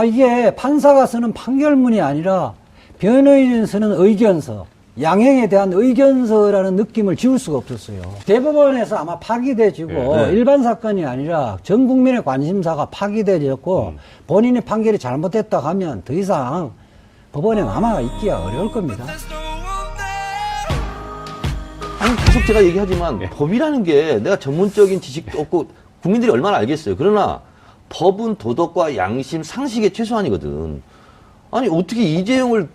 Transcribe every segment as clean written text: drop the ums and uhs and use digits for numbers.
이게 판사가 쓰는 판결문이 아니라 변호인이 쓰는 의견서, 양형에 대한 의견서라는 느낌을 지울 수가 없었어요. 대법원에서 아마 파기돼지고 일반 사건이 아니라 전 국민의 관심사가 파기돼졌고 본인의 판결이 잘못됐다 하면 더 이상 법원에 남아 있기가 어려울 겁니다. 아니, 계속 제가 얘기하지만 법이라는 게 내가 전문적인 지식도 없고 국민들이 얼마나 알겠어요. 그러나 법은 도덕과 양심, 상식의 최소한이거든. 아니, 어떻게 이재용을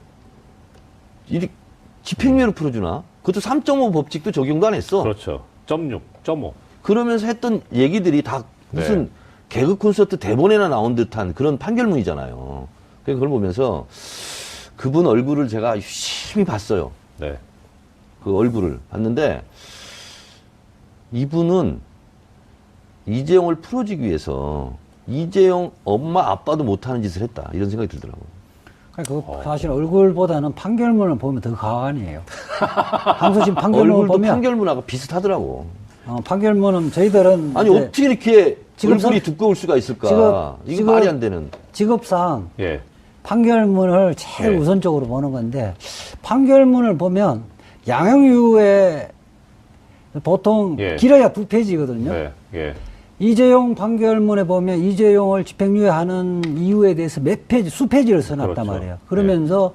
집행유예로 풀어주나? 그것도 3.5 법칙도 적용도 안 했어. 그렇죠. 0.6, 0.5. 그러면서 했던 얘기들이 다 무슨 개그 콘서트 대본에나 나온 듯한 그런 판결문이잖아요. 그래서 그걸 보면서 그분 얼굴을 제가 유심히 봤어요. 네. 그 얼굴을 봤는데 이분은 이재용을 풀어주기 위해서 이재용 엄마 아빠도 못하는 짓을 했다 이런 생각이 들더라고요. 그러니까 사실 얼굴보다는 판결문을 보면 더 가관이에요. 항소심 판결문을 얼굴도 보면 판결문하고 비슷하더라고. 판결문은 저희들은 아니 어떻게 이렇게 지금 얼굴이 두꺼울 수가 있을까? 이게 말이 안 되는. 직업상 예. 판결문을 제일 우선적으로 보는 건데 판결문을 보면 양형이유에 보통 길어야 2페이지거든요. 네. 예. 이재용 판결문에 보면 이재용을 집행유예하는 이유에 대해서 몇 페이지, 수페이지를 써놨단 그렇죠. 말이에요. 그러면서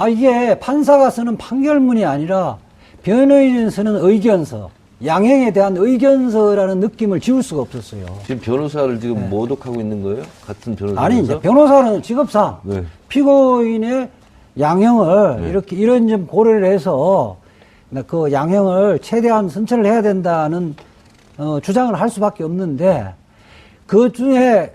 이게 판사가 쓰는 판결문이 아니라 변호인이 쓰는 의견서, 양형에 대한 의견서라는 느낌을 지울 수가 없었어요. 지금 변호사를 지금 모독하고 있는 거예요? 같은 변호사? 아니, 이제 변호사는 직업상 피고인의 양형을 이렇게 이런 점 고려를 해서 그 양형을 최대한 선처를 해야 된다는 주장을 할 수밖에 없는데 그 중에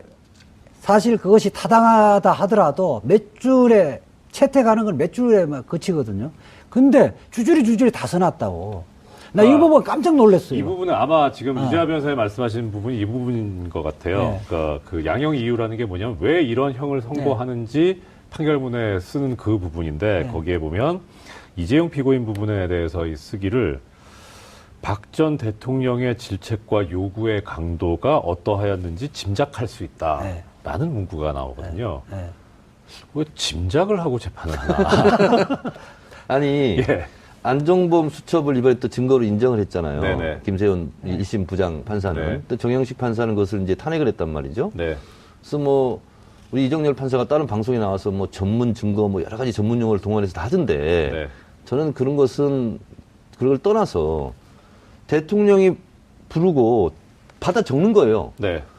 사실 그것이 타당하다 하더라도 몇 줄에 채택하는 건 몇 줄에 그치거든요. 근데 주줄이 다 써놨다고. 나 이 부분 깜짝 놀랐어요. 이 부분은 아마 지금 유재하 변호사님 말씀하신 부분이 이 부분인 것 같아요. 그러니까 그 양형 이유라는 게 뭐냐면 왜 이런 형을 선고하는지 판결문에 쓰는 그 부분인데 거기에 보면 이재용 피고인 부분에 대해서 이 쓰기를 박 전 대통령의 질책과 요구의 강도가 어떠하였는지 짐작할 수 있다. 라는 문구가 나오거든요. 왜 짐작을 하고 재판을 하나? 아니, 안종범 수첩을 이번에 또 증거로 인정을 했잖아요. 네네. 김세훈 1심 부장 판사는. 또 정영식 판사는 그것을 이제 탄핵을 했단 말이죠. 그래서 뭐, 우리 이정열 판사가 다른 방송에 나와서 뭐 전문 증거 뭐 여러 가지 전문 용어를 동원해서 다 하던데 저는 그런 것은 그걸 떠나서 대통령이 부르고 받아 적는 거예요.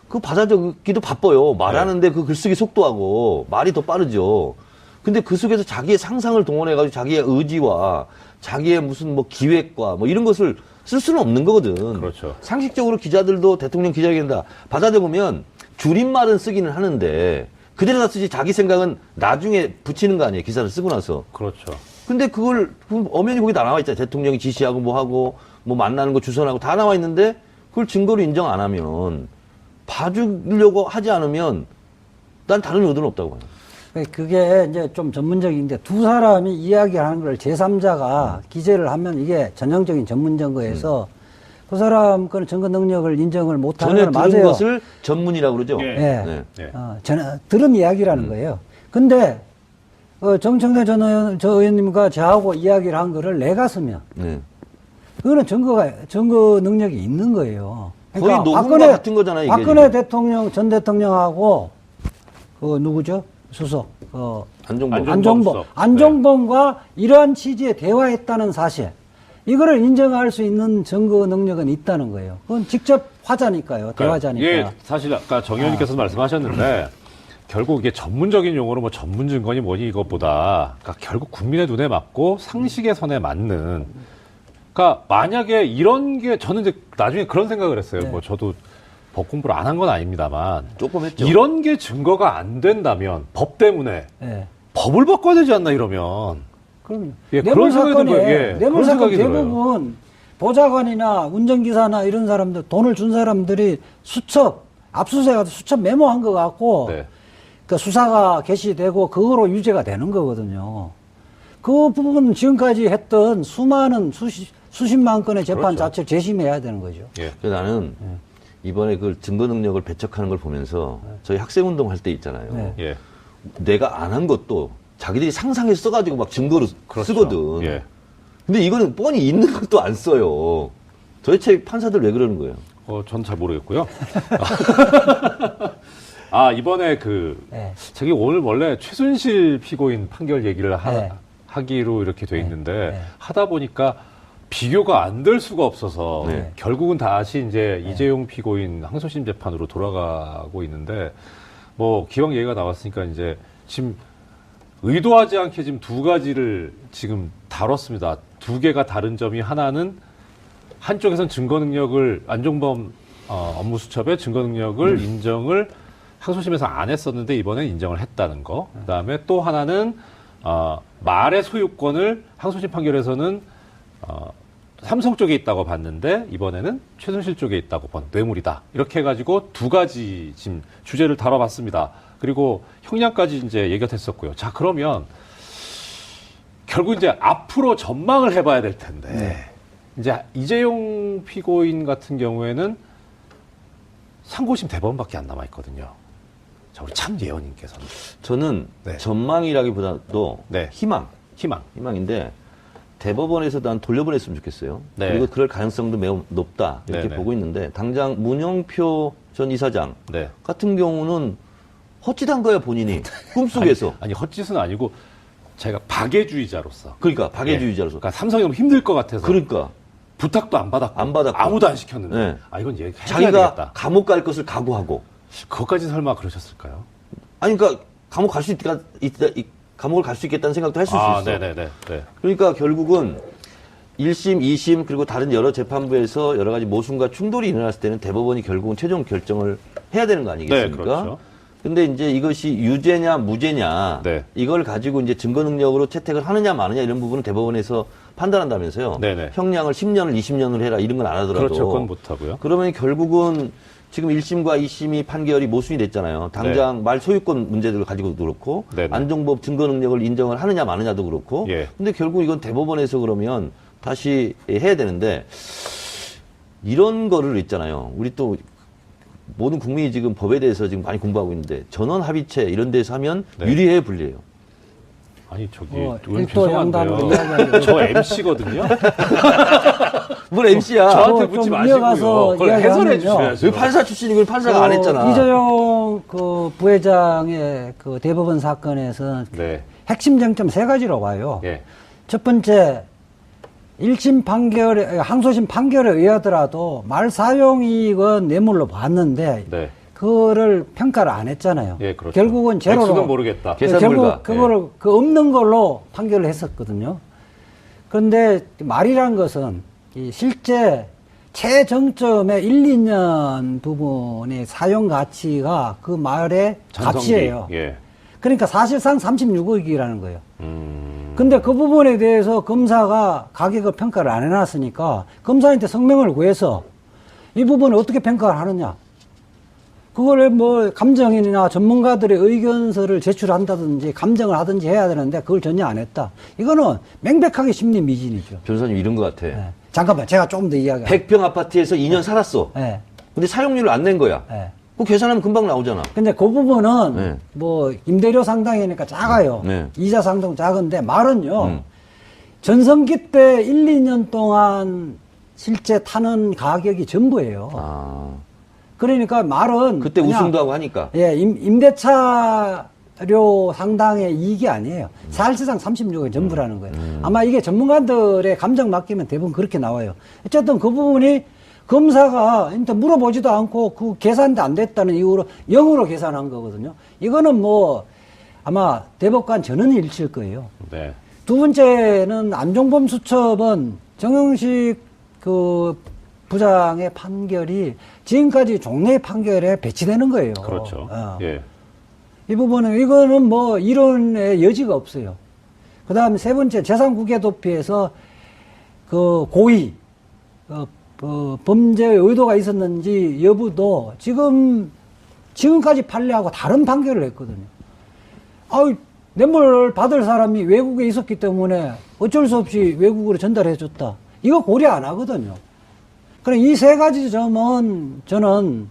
그 받아 적기도 바빠요. 말하는데 그 글쓰기 속도하고 말이 더 빠르죠. 근데 그 속에서 자기의 상상을 동원해가지고 자기의 의지와 자기의 무슨 뭐 기획과 뭐 이런 것을 쓸 수는 없는 거거든. 그렇죠. 상식적으로 기자들도 대통령 기자회견다 받아 적으면 줄임말은 쓰기는 하는데 그대로 다 쓰지 자기 생각은 나중에 붙이는 거 아니에요. 기사를 쓰고 나서. 그렇죠. 근데 그걸 엄연히 거기 다 나와 있잖아요. 대통령이 지시하고 뭐 하고 뭐 만나는 거 주선하고 다 나와 있는데 그걸 증거로 인정 안 하면 봐주려고 하지 않으면 난 다른 의도는 없다고 봐요. 그게 이제 좀 전문적인데 두 사람이 이야기하는 걸 제3자가 기재를 하면 이게 전형적인 전문 증거에서 그 사람 그 증거 능력을 인정을 못하는 건 맞아요. 들은 것을 전문이라고 그러죠. 들은 이야기라는 거예요. 근데 정청래 전 의원님과 저하고 이야기를 한 거를 내가 쓰면 그거는 증거 능력이 있는 거예요. 그러니까 거의 녹음과 같은 거잖아요. 이게 박근혜 대통령 전 대통령하고 그 누구죠? 수석 안종범과 이러한 취지의 대화했다는 사실 이거를 인정할 수 있는 증거 능력은 있다는 거예요. 그건 직접 화자니까요. 대화자니까. 예, 사실 아까 정 의원님께서 말씀하셨는데 결국 이게 전문적인 용어로 뭐 전문 증거니 뭐니 이것보다 그러니까 결국 국민의 눈에 맞고 상식의 선에 맞는 그러니까 만약에 이런 게 저는 이제 나중에 그런 생각을 했어요. 뭐 저도 법 공부를 안 한 건 아닙니다만 조금 했죠. 이런 게 증거가 안 된다면 법 때문에 법을 바꿔야 되지 않나 이러면 그럼요. 그런 생각이 들어요. 뇌물 사건 대부분 보좌관이나 운전기사나 이런 사람들 돈을 준 사람들이 수첩 압수수색하다 수첩 메모한 것 같고 그 수사가 개시되고 그거로 유죄가 되는 거거든요. 그 부분은 지금까지 했던 수많은 수십만 건의 재판 자체를 재심해야 되는 거죠. 그래서 나는 이번에 그 증거 능력을 배척하는 걸 보면서 저희 학생운동 할 때 있잖아요. 네. 예. 내가 안 한 것도 자기들이 상상해서 써가지고 막 증거로 그렇죠. 쓰거든. 예. 근데 이거는 뻔히 있는 것도 안 써요. 도대체 판사들 왜 그러는 거예요? 전 잘 모르겠고요. 이번에 네. 저기 오늘 원래 최순실 피고인 판결 얘기를 네. 하기로 이렇게 돼 있는데 네. 하다 보니까 비교가 안 될 수가 없어서 네. 결국은 다시 이제 이재용 피고인 항소심 재판으로 돌아가고 있는데 뭐 기왕 얘기가 나왔으니까 이제 지금 의도하지 않게 지금 두 가지를 지금 다뤘습니다. 두 개가 다른 점이 하나는 한쪽에선 증거 능력을 안종범 업무수첩의 증거 능력을 인정을 항소심에서 안 했었는데 이번엔 인정을 했다는 거. 그다음에 또 하나는 말의 소유권을 항소심 판결에서는 삼성 쪽에 있다고 봤는데 이번에는 최순실 쪽에 있다고 본 뇌물이다. 이렇게 해가지고 두 가지 지금 주제를 다뤄봤습니다. 그리고 형량까지 이제 얘기가 됐었고요. 자, 그러면 결국 이제 앞으로 전망을 해봐야 될 텐데 이제 이재용 피고인 같은 경우에는 상고심 대법원밖에 안 남아 있거든요. 자, 우리 참 예언님께서는 저는 네. 전망이라기보다도 네. 희망인데 대법원에서 난 돌려보냈으면 좋겠어요. 네. 그리고 그럴 가능성도 매우 높다 이렇게 네네. 보고 있는데 당장 문영표 전 이사장 네. 같은 경우는 헛짓한 거야 본인이 꿈속에서. 아니 헛짓은 아니고 자기가 박애주의자로서 그러니까 박애주의자로서. 그러니까 삼성이 너무 힘들 것 같아서 그러니까 부탁도 안 받았고 안 아무도 안 시켰는데 네. 이건 얘기해야 자기가 되겠다. 감옥 갈 것을 각오하고. 그것까지 설마 그러셨을까요? 아니 그러니까 감옥 갈 수 감옥을 갈 수 있겠다는 생각도 했을 수 있어. 네네네. 네. 그러니까 결국은 1심, 2심 그리고 다른 여러 재판부에서 여러 가지 모순과 충돌이 일어났을 때는 대법원이 결국은 최종 결정을 해야 되는 거 아니겠습니까? 네, 그렇죠. 근데 이제 이것이 유죄냐 무죄냐 네. 이걸 가지고 이제 증거 능력으로 채택을 하느냐 마느냐 이런 부분은 대법원에서 판단한다면서요. 네네. 형량을 10년을 20년을 해라 이런 건 안 하더라도. 그렇죠. 그건 못 하고요. 그러면 결국은 지금 1심과 2심이 판결이 모순이 됐잖아요. 당장 말 소유권 문제들을 가지고도 그렇고 네네. 안종범 증거 능력을 인정을 하느냐 마느냐도 그렇고. 예. 근데 결국 이건 대법원에서 그러면 다시 해야 되는데 이런 거를 있잖아요. 우리 또 모든 국민이 지금 법에 대해서 지금 많이 공부하고 있는데 전원 합의체 이런 데서 하면 네. 유리해요, 불리해요? 아니 저기 일도 양단으로 죄송한데요. 저 MC거든요. 뭘 MC야? 저한테 좀 묻지 이어가서 마시고요. 그걸 해설해 이야기하면요. 주셔야죠. 왜 판사 출신이고 판사가 안 했잖아. 이재용 그 부회장의 그 대법원 사건에서 네. 핵심 쟁점 세 가지로 봐요. 예. 첫 번째, 1심 판결에, 항소심 판결에 의하더라도 말 사용이익은 뇌물로 봤는데, 네. 그거를 평가를 안 했잖아요. 예, 그렇죠. 결국은 제로로. 액수는 모르겠다. 계산 결국 불가. 그거를 그 없는 걸로 판결을 했었거든요. 그런데 말이란 것은 이 실제 최정점의 1, 2년 부분의 사용 가치가 그 말의 전성기. 값이에요. 예. 그러니까 사실상 36억이라는 거예요. 근데 그 부분에 대해서 검사가 가격을 평가를 안 해놨으니까 검사한테 성명을 구해서 이 부분을 어떻게 평가를 하느냐. 그걸 뭐 감정인이나 전문가들의 의견서를 제출한다든지 감정을 하든지 해야 되는데 그걸 전혀 안 했다. 이거는 명백하게 심리 미진이죠. 변호사님 이런 것 같아. 네. 잠깐만, 제가 조금 더 이야기할게요. 100평 아파트에서 2년 살았어. 네. 근데 사용료를 안 낸 거야. 네. 그 계산하면 금방 나오잖아. 근데 그 부분은 네. 뭐 임대료 상당이니까 작아요. 네. 이자 상당 작은데 말은요. 전성기 때 1, 2년 동안 실제 타는 가격이 전부예요. 아. 그러니까 말은 그때 그냥, 우승도 하고 하니까. 예, 임대차료 상당의 이익이 아니에요. 사실상 36억 전부라는 거예요. 아마 이게 전문가들의 감정 맡기면 대부분 그렇게 나와요. 어쨌든 그 부분이 검사가 일단 물어보지도 않고 그 계산도 안 됐다는 이유로 0으로 계산한 거거든요. 이거는 뭐 아마 대법관 전원이 일치일 거예요. 네. 두 번째는 안종범 수첩은 정영식 그 부장의 판결이 지금까지 종래 판결에 배치되는 거예요. 그렇죠. 예. 이 부분은 이거는 뭐 이론의 여지가 없어요. 그다음에 세 번째 재산국외 도피에서 그 고의 범죄의 의도가 있었는지 여부도 지금까지 판례하고 다른 판결을 했거든요. 뇌물 받을 사람이 외국에 있었기 때문에 어쩔 수 없이 외국으로 전달해 줬다. 이거 고려 안 하거든요. 그럼 이 세 가지 점은 저는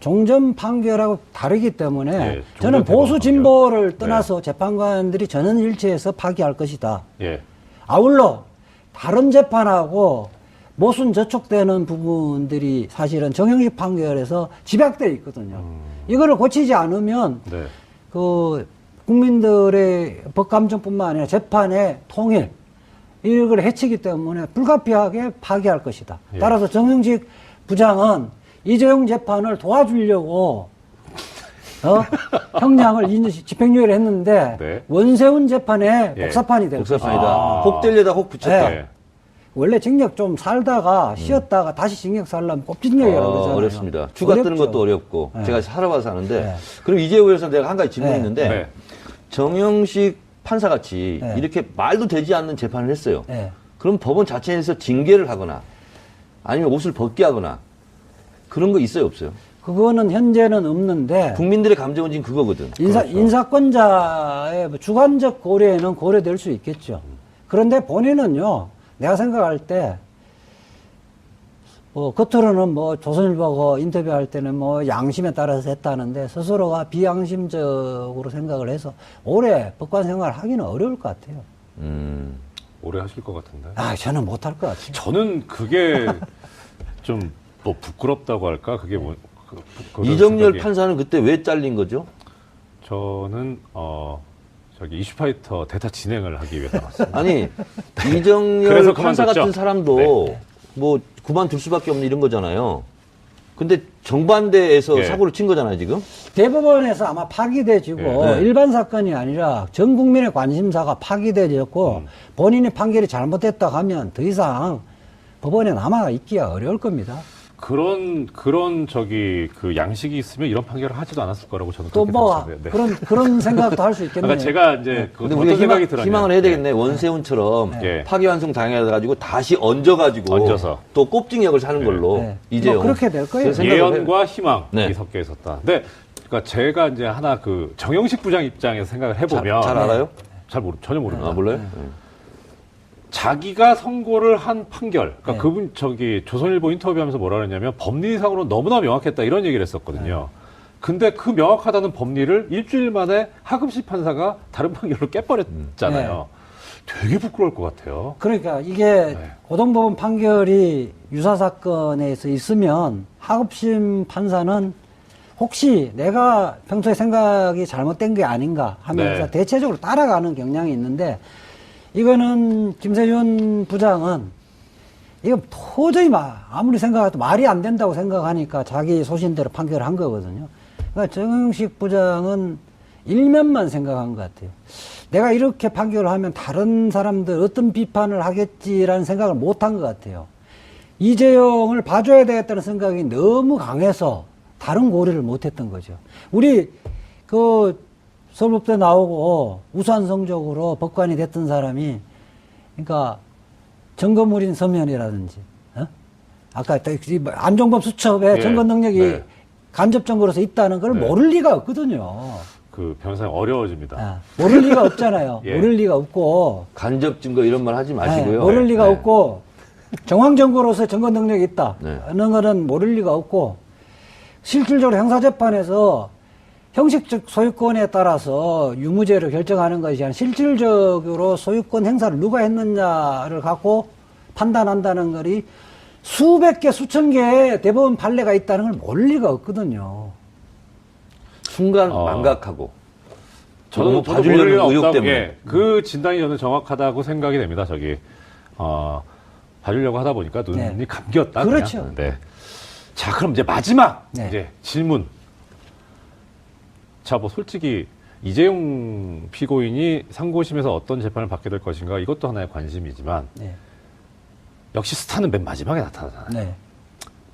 종전 판결하고 다르기 때문에 예, 저는 보수 판결. 진보를 네. 떠나서 재판관들이 전원 일치해서 파기할 것이다. 예. 아울러 다른 재판하고 모순 저촉되는 부분들이 사실은 정형식 판결에서 집약되어 있거든요. 이거를 고치지 않으면 네. 그 국민들의 법감정뿐만 아니라 재판의 통일 이걸 해치기 때문에 불가피하게 파기할 것이다. 예. 따라서 정형식 부장은 이재용 재판을 도와주려고 형량을 집행유예를 했는데 네. 원세훈 재판에 예. 복사판이 될 것이다. 복사판이다. 혹 떼려다 혹 붙였다. 네. 원래 징역 좀 살다가 쉬었다가 다시 징역 살려면 꼽징역이라고 그러잖아요. 어렵습니다. 휴가 뜨는 어렵죠. 것도 어렵고 네. 제가 살아봐서 아는데 네. 그럼 이재호에서 내가 한 가지 질문이 네. 있는데 네. 정영식 판사같이 네. 이렇게 말도 되지 않는 재판을 했어요. 네. 그럼 법원 자체에서 징계를 하거나 아니면 옷을 벗게 하거나 그런 거 있어요 없어요? 그거는 현재는 없는데 국민들의 감정은 지금 그거거든. 인사권자의 뭐 주관적 고려에는 고려될 수 있겠죠. 그런데 본인은요, 내가 생각할 때, 겉으로는 조선일보하고 인터뷰할 때는 양심에 따라서 했다는데 스스로가 비양심적으로 생각을 해서 오래 법관 생활을 하기는 어려울 것 같아요. 오래 하실 것 같은데. 저는 못할 것 같아요. 저는 그게 좀 부끄럽다고 할까? 그게 그런 이정열 생각이- 판사는 그때 왜 잘린 거죠? 저는 이슈파이터 대타 진행을 하기 위해서 나왔습니다. 아니 이정열 그래서 판사 그만뒀죠? 같은 사람도 네. 그만둘 수밖에 없는 이런 거잖아요. 근데 정반대에서 예. 사고를 친 거잖아요 지금. 대법원에서 아마 파기돼지고 네. 일반 사건이 아니라 전 국민의 관심사가 파기돼졌고 본인의 판결이 잘못됐다 하면 더 이상 법원에 남아 있기가 어려울 겁니다. 그런 그 양식이 있으면 이런 판결을 하지도 않았을 거라고 저는 또 그렇게 뭐 생각합니다. 그런 생각도 할 수 있겠네요. 그러니까 제가 이제 근데 어떤 우리가 생각이 들었냐. 희망을 해야 되겠네. 원세훈처럼 네. 파기환송 당해가지고 다시 얹어가지고 얹어서. 또 꼽징역을 사는 걸로 네. 이제 뭐 그렇게 될 거예요. 예언과 희망이 네. 섞여 있었다. 근데 그러니까 제가 이제 하나 그 정영식 부장 입장에서 생각을 해보면 잘 알아요? 전혀 모릅니다. 아 몰라요? 자기가 선고를 한 판결, 그러니까 네. 그분 조선일보 인터뷰하면서 뭐라 그랬냐면 법리상으로 너무나 명확했다 이런 얘기를 했었거든요. 근데 그 명확하다는 법리를 일주일 만에 하금식 판사가 다른 판결로 깨버렸잖아요. 되게 부끄러울 것 같아요. 그러니까 이게 네. 고등법원 판결이 유사 사건에서 있으면 하급심 판사는 혹시 내가 평소에 생각이 잘못된 게 아닌가 하면서 네. 대체적으로 따라가는 경향이 있는데 이거는 김세준 부장은 이거 도저히 아무리 생각해도 말이 안 된다고 생각하니까 자기 소신대로 판결을 한 거거든요. 그러니까 정영식 부장은 일면만 생각한 것 같아요. 내가 이렇게 판결을 하면 다른 사람들 어떤 비판을 하겠지라는 생각을 못 한 것 같아요. 이재용을 봐줘야 되겠다는 생각이 너무 강해서 다른 고려를 못 했던 거죠. 우리 서울법대 나오고 우수한 성적으로 법관이 됐던 사람이 그러니까 점검물인 서면이라든지 아까 안종범 수첩에 예. 점검 능력이 네. 간접 증거로서 있다는 걸 네. 모를 리가 없거든요. 그 변호사님 어려워집니다. 모를 리가 없잖아요. 예. 모를 리가 없고 간접 증거 이런 말 하지 마시고요. 모를 리가 네. 없고 정황 증거로서 증거 능력이 있다. 네. 하는 거는 모를 리가 없고 실질적으로 형사재판에서 형식적 소유권에 따라서 유무죄를 결정하는 것이 아니라 실질적으로 소유권 행사를 누가 했느냐를 갖고 판단한다는 것이 수백 개, 수천 개의 대법원 판례가 있다는 걸 모를 리가 없거든요. 순간 망각하고 저도 너무 모를 봐주려는 리가 의욕 없다고, 때문에. 예, 그 진단이 저는 정확하다고 생각이 됩니다. 봐주려고 하다 보니까 눈이 네. 감겼다. 그렇죠. 그냥. 네. 자, 그럼 이제 마지막 네. 이제 질문. 자, 솔직히 이재용 피고인이 상고심에서 어떤 재판을 받게 될 것인가 이것도 하나의 관심이지만 네. 역시 스타는 맨 마지막에 나타나잖아요. 네.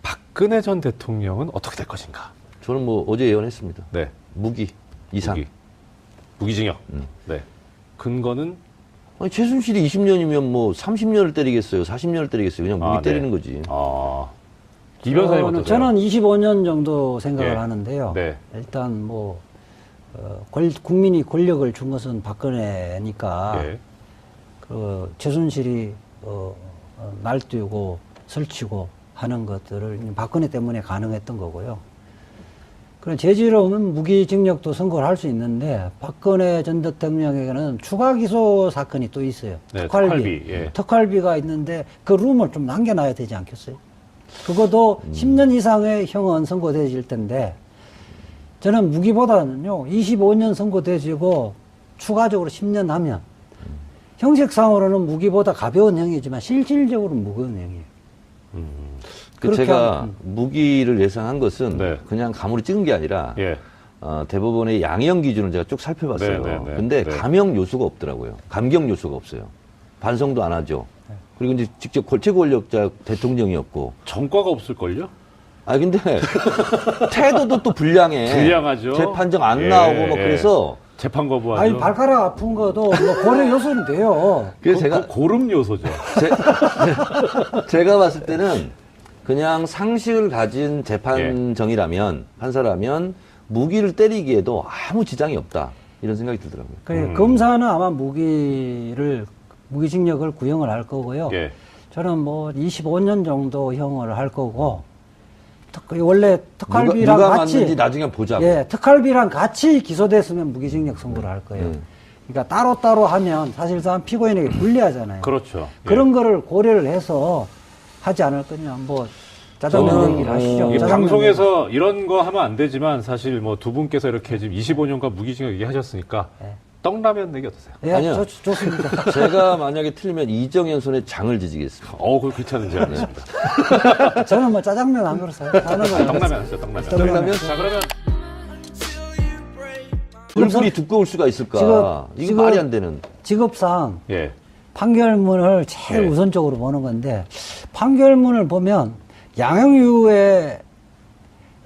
박근혜 전 대통령은 어떻게 될 것인가? 저는 어제 예언했습니다. 네. 무기 이상. 무기징역. 네. 근거는 아니, 최순실이 20년이면 30년을 때리겠어요. 40년을 때리겠어요. 그냥 무기 때리는 거지. 이 변호사님 어떠세요? 저는 25년 정도 생각을 예. 하는데요. 네. 일단 국민이 권력을 준 것은 박근혜니까 예. 최순실이 날뛰고 설치고 하는 것들을 박근혜 때문에 가능했던 거고요. 그런 재질없는 무기징역도 선고를 할 수 있는데 박근혜 전 대통령에게는 추가 기소 사건이 또 있어요. 네, 특활비. 예. 특활비가 있는데 그 룸을 좀 남겨놔야 되지 않겠어요? 그것도 10년 이상의 형은 선고되질 텐데 저는 무기보다는요 25년 선고되지고 추가적으로 10년 하면 형식상으로는 무기보다 가벼운 형이지만 실질적으로는 무거운 형이에요. 제가 무기를 예상한 것은 네. 그냥 감으로 찍은 게 아니라 예. 대법원의 양형 기준을 제가 쭉 살펴봤어요. 네, 네, 네. 근데 네. 감형 요소가 없더라고요. 감경 요소가 없어요. 반성도 안 하죠. 그리고 이제 직접 최고권력자 대통령이었고. 전과가 없을걸요? 아 근데 태도도 또 불량해. 불량하죠. 재판정 안 예, 나오고 뭐 예. 그래서 재판 거부하죠. 아니 발가락 아픈 것도 뭐 고려 요소는 돼요. 그래서 제가 고름 요소죠. 제가 봤을 때는 그냥 상식을 가진 재판정이라면 판사라면 무기를 때리기에도 아무 지장이 없다 이런 생각이 들더라고요. 그래, 검사는 아마 무기징역을 구형을 할 거고요. 예. 저는 뭐 25년 정도 형을 할 거고 원래 특활비랑 누가 같이 맞는지 나중에 보자고. 예, 특활비랑 같이 기소됐으면 무기징역 선고를 할 거예요. 그러니까 따로따로 하면 사실상 피고인에게 불리하잖아요. 그렇죠. 그런 거를 고려를 해서 하지 않을 거냐. 뭐 짜장면 얘기를 하시죠. 이 짜장면 방송에서 이런 거 하면 안 되지만 사실 뭐 두 분께서 이렇게 지금 25년간 무기징역 얘기하셨으니까 떡라면 내기 어떠세요? 예, 아니요. 좋습니다. 제가 만약에 틀리면 이정현 손에 장을 지지겠습니다. 그거 괜찮은 제안이십니다. 저는 뭐 짜장면 안 그렇어요. 떡라면 하시죠, 떡라면. 떡라면? 자, 그러면 얼굴이 두꺼울 수가 있을까? 이거 지금 말이 안 되는. 직업상 예. 판결문을 제일 네. 우선적으로 보는 건데 판결문을 보면 양형 이후에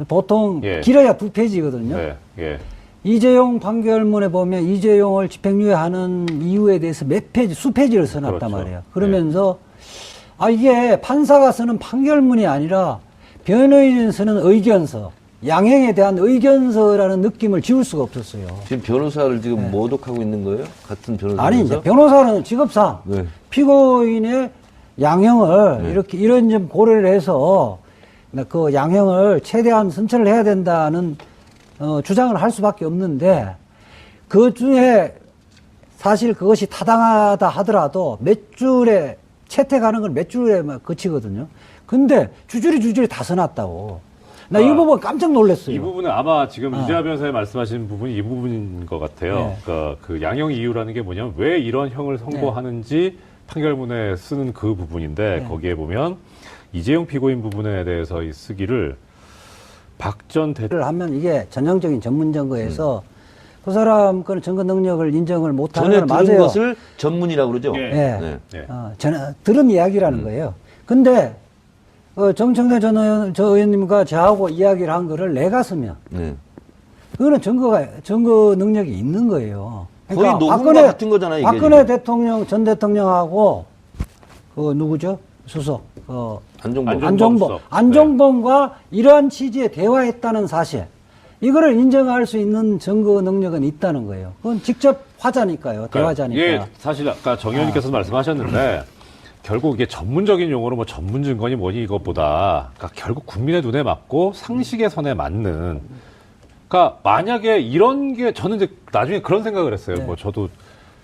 보통 예. 길어야 2페이지거든요. 네. 예. 이재용 판결문에 보면 이재용을 집행유예하는 이유에 대해서 몇 페이지, 수페이지를 써놨단 그렇죠. 말이에요. 그러면서 이게 판사가 쓰는 판결문이 아니라 변호인이 쓰는 의견서, 양형에 대한 의견서라는 느낌을 지울 수가 없었어요. 지금 변호사를 지금 모독하고 있는 거예요? 같은 변호사? 아니, 이제 변호사는 직업상 네. 피고인의 양형을 이렇게 이런 점 고려를 해서 그 양형을 최대한 선처를 해야 된다는 주장을 할 수밖에 없는데 그 중에 사실 그것이 타당하다 하더라도 몇 줄에 채택하는 건 몇 줄에 그치거든요. 근데 주줄이 다 써놨다고. 나 이 부분 깜짝 놀랐어요. 이 부분은 아마 지금 이재하 변호사님 말씀하신 부분이 이 부분인 것 같아요. 네. 그러니까 그 양형 이유라는 게 뭐냐면 왜 이런 형을 선고하는지 판결문에 쓰는 그 부분인데 거기에 보면 이재용 피고인 부분에 대해서 이 쓰기를 박 전 대통령 를 하면 이게 전형적인 전문 증거에서 그 사람 그 증거 능력을 인정을 못하는 전에 건 들은 맞아요. 것을 전문이라고 그러죠? 예. 예. 네. 예. 들은 이야기라는 거예요. 근데 정청래 전 의원님과 저하고 이야기를 한 거를 내가 쓰면 네. 그거는 증거 능력이 있는 거예요. 거의 녹음과 같은 거잖아요, 이게 박근혜 지금. 전 대통령하고 그 누구죠? 수석 안종범. 안종범과 이러한 취지의 대화했다는 사실. 이거를 인정할 수 있는 증거 능력은 있다는 거예요. 그건 직접 화자니까요. 대화자니까. 이게 사실 아까 정 의원님께서 말씀하셨는데 결국 이게 전문적인 용어로 뭐 전문 증거니 뭐니 이것보다 그러니까 결국 국민의 눈에 맞고 상식의 선에 맞는 그러니까 만약에 이런 게 저는 이제 나중에 그런 생각을 했어요. 뭐 저도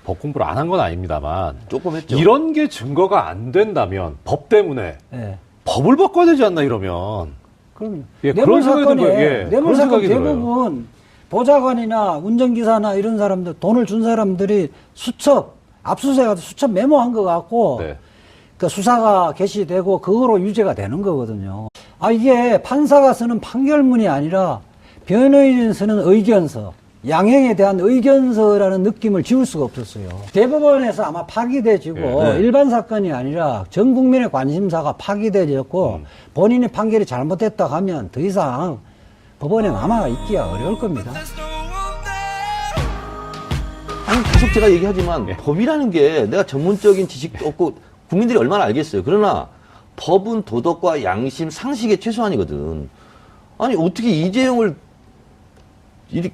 법 공부를 안 한 건 아닙니다만 조금 했죠. 이런 게 증거가 안 된다면 법 때문에 예. 법을 바꿔야 되지 않나 이러면 그럼요. 예, 뇌물 그런 생각이 사건에 들어요. 예, 뇌물 그런 사건 생각이 들어요. 대부분 보좌관이나 운전기사나 이런 사람들 돈을 준 사람들이 수첩 압수수색하다 수첩 메모한 것 같고 네. 그 수사가 개시되고 그거로 유죄가 되는 거거든요. 이게 판사가 쓰는 판결문이 아니라 변호인이 쓰는 의견서, 양형에 대한 의견서라는 느낌을 지울 수가 없었어요. 대법원에서 아마 파기돼지고 네. 일반 사건이 아니라 전 국민의 관심사가 파기돼졌고 본인의 판결이 잘못됐다 하면 더 이상 법원에 남아 있기가 어려울 겁니다. 아니, 계속 제가 얘기하지만 법이라는 게 내가 전문적인 지식도 없고 국민들이 얼마나 알겠어요. 그러나 법은 도덕과 양심, 상식의 최소한이거든. 아니 어떻게 이재용을 이리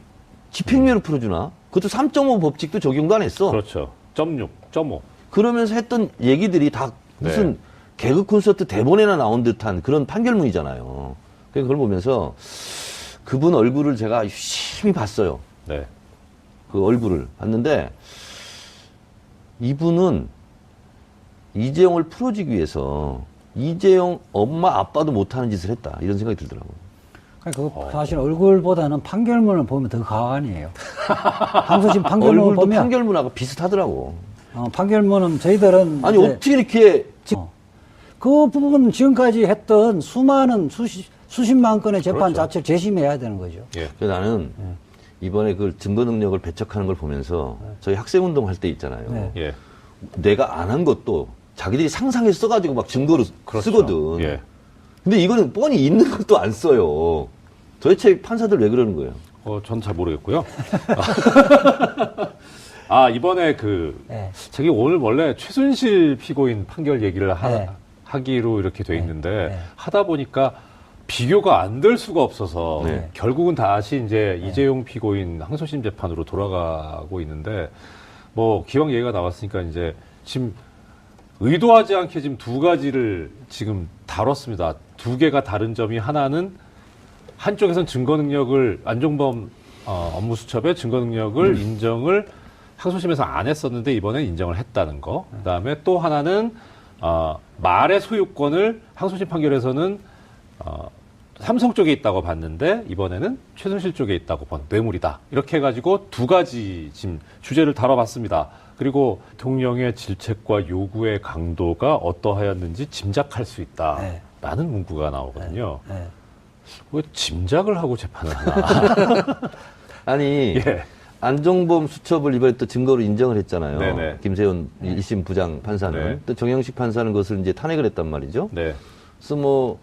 집행유예로 풀어주나? 그것도 3.5 법칙도 적용도 안 했어. 그렇죠. 0.6, 0.5. 그러면서 했던 얘기들이 다 무슨 개그 콘서트 대본에나 나온 듯한 그런 판결문이잖아요. 그걸 보면서 그분 얼굴을 제가 유심히 봤어요. 네. 그 얼굴을 봤는데 이분은 이재용을 풀어주기 위해서 이재용 엄마 아빠도 못하는 짓을 했다 이런 생각이 들더라고요. 그러니까 사실 얼굴보다는 판결문을 보면 더 가관이에요. 항소심 판결문을 얼굴도 보면 판결문하고 비슷하더라고. 판결문은 저희들은 아니 어떻게 이렇게 그 부분 지금까지 했던 수많은 수십만 건의 재판 그렇죠. 자체를 재심해야 되는 거죠. 예. 그래서 나는 이번에 그 증거 능력을 배척하는 걸 보면서 저희 학생운동 할 때 있잖아요. 네. 예. 내가 안 한 것도 자기들이 상상해서 써가지고 막 증거로 그렇죠. 쓰거든. 예. 근데 이거는 뻔히 있는 것도 안 써요. 도대체 판사들 왜 그러는 거예요? 전 잘 모르겠고요. 이번에 네. 자기 오늘 원래 최순실 피고인 판결 얘기를 네. 하기로 이렇게 돼 있는데 네. 하다 보니까 비교가 안 될 수가 없어서 네. 결국은 다시 이제 이재용 피고인 항소심 재판으로 돌아가고 있는데 뭐 기왕 얘기가 나왔으니까 이제 지금 의도하지 않게 지금 두 가지를 지금 다뤘습니다. 두 개가 다른 점이 하나는 한쪽에선 증거 능력을 안종범 업무수첩의 증거 능력을 인정을 항소심에서 안 했었는데 이번에 인정을 했다는 거. 그다음에 또 하나는 말의 소유권을 항소심 판결에서는 삼성 쪽에 있다고 봤는데 이번에는 최순실 쪽에 있다고 본 뇌물이다. 이렇게 해가지고 두 가지 지금 주제를 다뤄봤습니다. 그리고 대통령의 질책과 요구의 강도가 어떠하였는지 짐작할 수 있다라는 문구가 나오거든요. 네. 왜 짐작을 하고 재판을 하나? 아니 예. 안종범 수첩을 이번에 또 증거로 인정을 했잖아요. 네네. 김세훈 1심 부장 판사는 네. 또 정영식 판사는 그것을 이제 탄핵을 했단 말이죠. 네. 그래서 뭐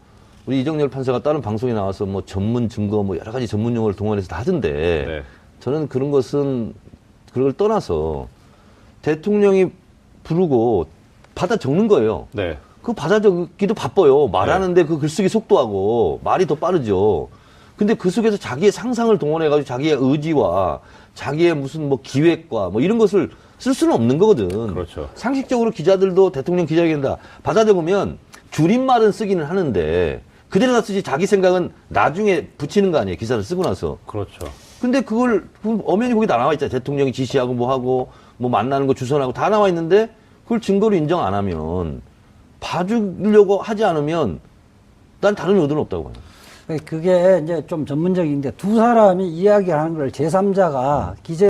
우리 이정열 판사가 다른 방송에 나와서 뭐 전문 증거 뭐 여러 가지 전문 용어를 동원해서 다 하던데 네. 저는 그런 것은 그걸 떠나서 대통령이 부르고 받아 적는 거예요. 네. 그 받아 적기도 바빠요. 말하는데 그 글쓰기 속도하고 말이 더 빠르죠. 근데 그 속에서 자기의 상상을 동원해가지고 자기의 의지와 자기의 무슨 뭐 기획과 뭐 이런 것을 쓸 수는 없는 거거든. 그렇죠. 상식적으로 기자들도 대통령 기자회견다 받아 적으면 줄임말은 쓰기는 하는데 그대로 다 쓰지 자기 생각은 나중에 붙이는 거 아니에요. 기사를 쓰고 나서. 그렇죠. 근데 그걸 엄연히 거기 다 나와 있잖아요. 대통령이 지시하고 뭐 하고 뭐 만나는 거 주선하고 다 나와 있는데 그걸 증거로 인정 안 하면 봐주려고 하지 않으면 난 다른 의도는 없다고 봐요. 그게 이제 좀 전문적인데 두 사람이 이야기하는 걸 제3자가 기재